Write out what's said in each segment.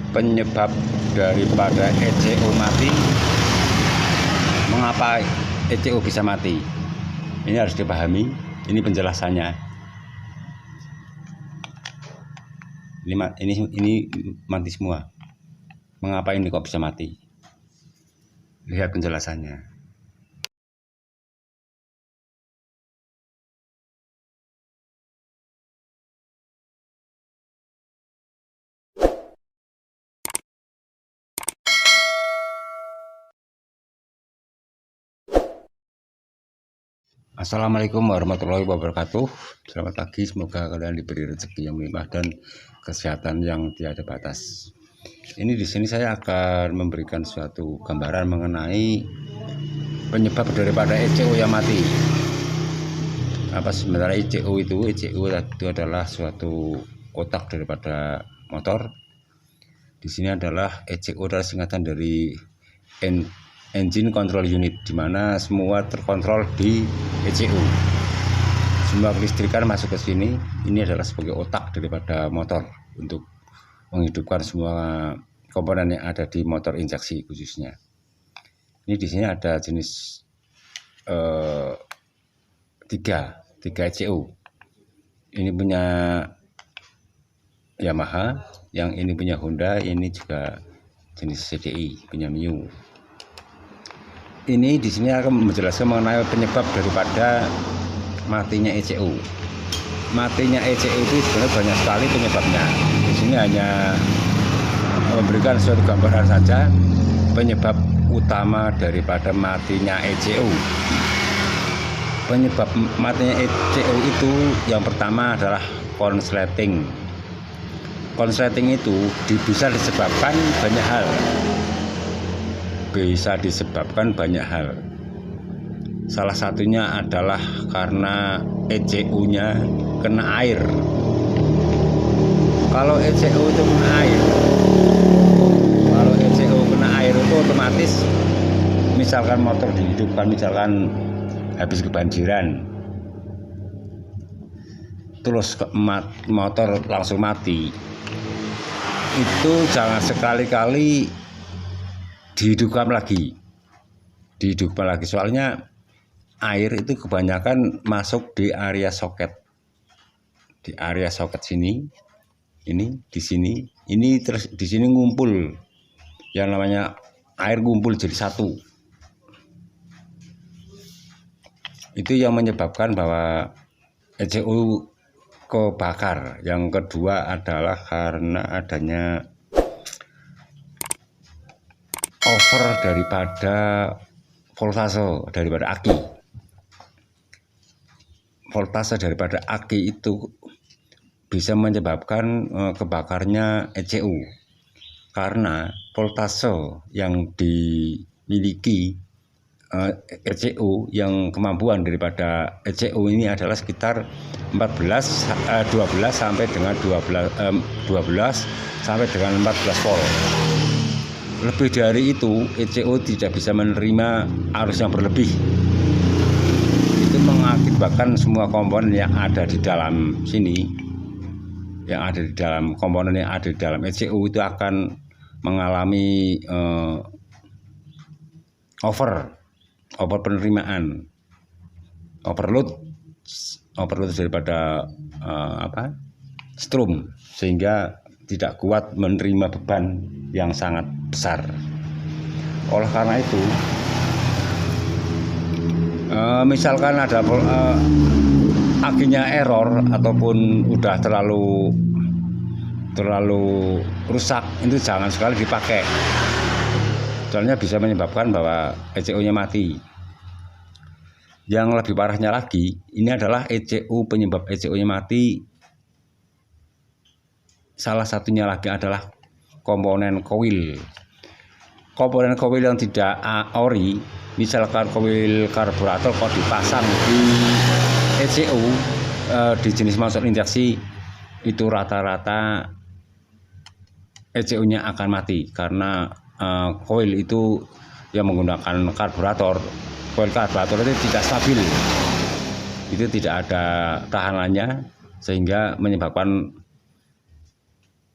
penyebab daripada ECU mati. Mengapa ECU bisa mati? Ini harus dipahami. Ini penjelasannya. Ini mati semua. Mengapa ini kok bisa mati? Lihat penjelasannya. Assalamualaikum warahmatullahi wabarakatuh. Selamat pagi, semoga kalian diberi rezeki yang melimpah dan kesehatan yang tiada batas. Ini di sini saya akan memberikan suatu gambaran mengenai penyebab daripada ECU yang mati. Apa sebenarnya ECU itu? ECU itu adalah suatu otak daripada motor. Di sini adalah ECU adalah singkatan dari Engine Control Unit, di mana semua terkontrol di ECU. Semua kelistrikan masuk ke sini. Ini adalah sebagai otak daripada motor untuk menghidupkan semua komponen yang ada di motor injeksi khususnya. Ini di sini ada jenis tiga ECU. Ini punya Yamaha, yang ini punya Honda, ini juga jenis CDI punya Mio. Ini di sini akan menjelaskan mengenai penyebab daripada matinya ECU. Matinya ECU itu sebenarnya banyak sekali penyebabnya. Di sini hanya memberikan suatu gambaran saja penyebab utama daripada matinya ECU. Penyebab matinya ECU itu yang pertama adalah konsleting. Konsleting itu bisa disebabkan banyak hal. Salah satunya adalah karena ECU-nya kena air. Kalau ECU itu kena air itu otomatis, misalkan motor dihidupkan, misalkan habis kebanjiran, terus motor langsung mati, itu jangan sekali-kali dihidupkan lagi. Soalnya air itu kebanyakan masuk di area soket. Di area soket sini, ini di sini, ini terus di sini ngumpul. Yang namanya air ngumpul jadi satu. Itu yang menyebabkan bahwa ECU kebakar. Yang kedua adalah karena adanya over daripada voltase daripada aki. Voltase daripada aki itu bisa menyebabkan kebakarnya ECU, karena voltase yang dimiliki ECU, yang kemampuan daripada ECU ini adalah sekitar 12 sampai dengan 12 sampai dengan 14 volt. Lebih dari itu, ECU tidak bisa menerima arus yang berlebih. Itu mengakibatkan semua komponen yang ada di dalam sini, komponen yang ada di dalam ECU itu akan mengalami over penerimaan, overload daripada strum, sehingga tidak kuat menerima beban yang sangat besar. Oleh karena itu, misalkan ada akinya error ataupun udah terlalu rusak, itu jangan sekali dipakai. Soalnya bisa menyebabkan bahwa ECU-nya mati. Yang lebih parahnya lagi, ini adalah penyebab ECU-nya mati. Salah satunya lagi adalah komponen koil. Komponen koil yang tidak ori, misalkan koil karburator kalau dipasang di ECU di jenis motor injeksi, itu rata-rata ECU-nya akan mati karena koil itu yang menggunakan karburator. Koil karburator itu tidak stabil, itu tidak ada tahanannya, sehingga menyebabkan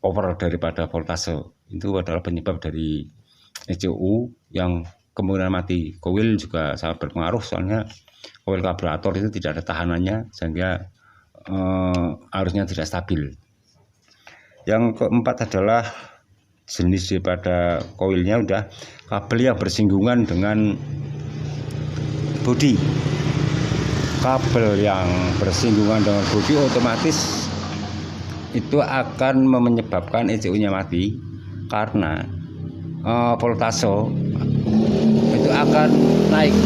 over daripada voltase. Itu adalah penyebab dari ECU yang kemudian mati. Koil juga sangat berpengaruh, soalnya koil karburator itu tidak ada tahanannya sehingga arusnya tidak stabil. Yang keempat adalah jenis daripada koilnya udah kabel yang bersinggungan dengan bodi. Kabel yang bersinggungan dengan bodi otomatis itu akan menyebabkan ECU-nya mati, karena voltase itu akan naik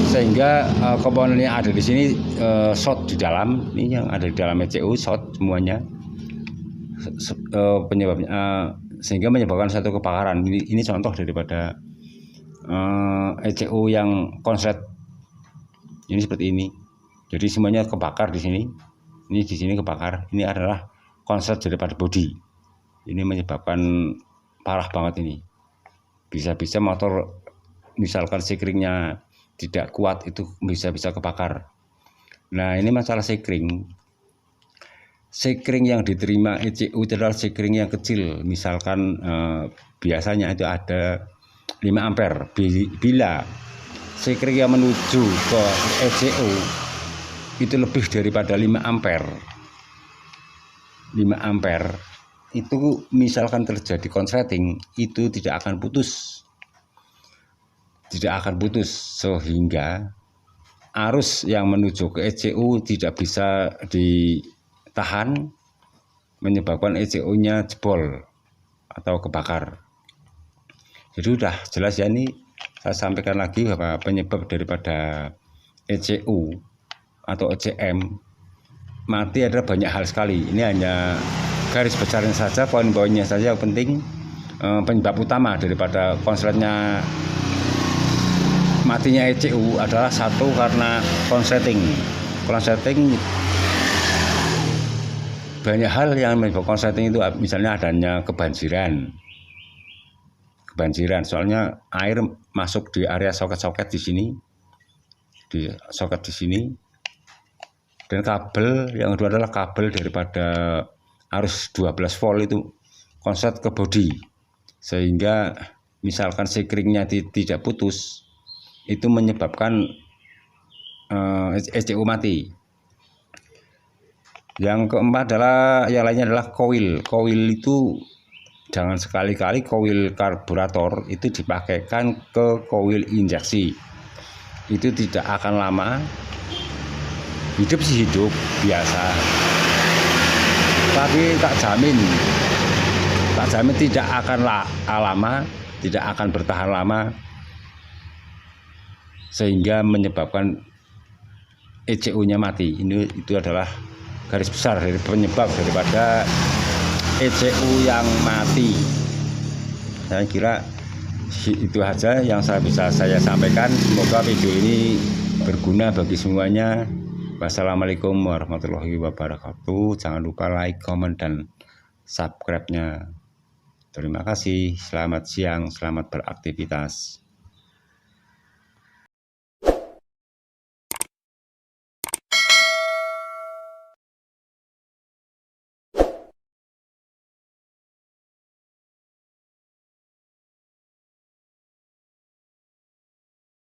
sehingga komponen yang ada di sini short di dalam. Ini yang ada di dalam ECU short semuanya, penyebabnya sehingga menyebabkan satu kebakaran. Ini contoh daripada ECU yang konslet. Ini seperti ini. Jadi semuanya kebakar di sini. Ini di sini kebakar. Ini adalah konslet daripada bodi. Ini menyebabkan parah banget ini. Bisa-bisa motor misalkan sekringnya tidak kuat itu bisa-bisa kebakar. Nah, ini masalah sekring. Sekring yang diterima ECU adalah sekring yang kecil. Misalkan biasanya itu ada 5 ampere. Bila sekring yang menuju ke ECU itu lebih daripada 5 ampere, 5 ampere itu misalkan terjadi konsleting, itu tidak akan putus, sehingga arus yang menuju ke ECU tidak bisa ditahan, menyebabkan ECU-nya jebol atau kebakar. Jadi udah jelas ya, ini saya sampaikan lagi bahwa penyebab daripada ECU atau ECM mati adalah banyak hal sekali. Ini hanya garis besarnya saja, poin-poinnya saja yang penting. Penyebab utama daripada konsletnya matinya ECU adalah satu karena konsleting. Banyak hal yang menyebabkan konsleting itu, misalnya adanya kebanjiran, soalnya air masuk di area soket-soket di sini, dan kabel yang kedua adalah kabel daripada arus 12 volt itu konslet ke bodi, sehingga misalkan sekringnya tidak putus, itu menyebabkan ECU mati. Yang keempat adalah, yang lainnya adalah koil. Koil itu jangan sekali-kali koil karburator itu dipakaikan ke koil injeksi. Itu tidak akan lama. Hidup sih hidup biasa, tapi tak jamin tidak akan lama, tidak akan bertahan lama, sehingga menyebabkan ECU-nya mati. Itu adalah garis besar dari penyebab daripada ECU yang mati. Saya kira itu saja yang bisa saya sampaikan. Semoga video ini berguna bagi semuanya. Wassalamualaikum warahmatullahi wabarakatuh. Jangan lupa like, comment, dan subscribe-nya. Terima kasih. Selamat siang, selamat beraktivitas.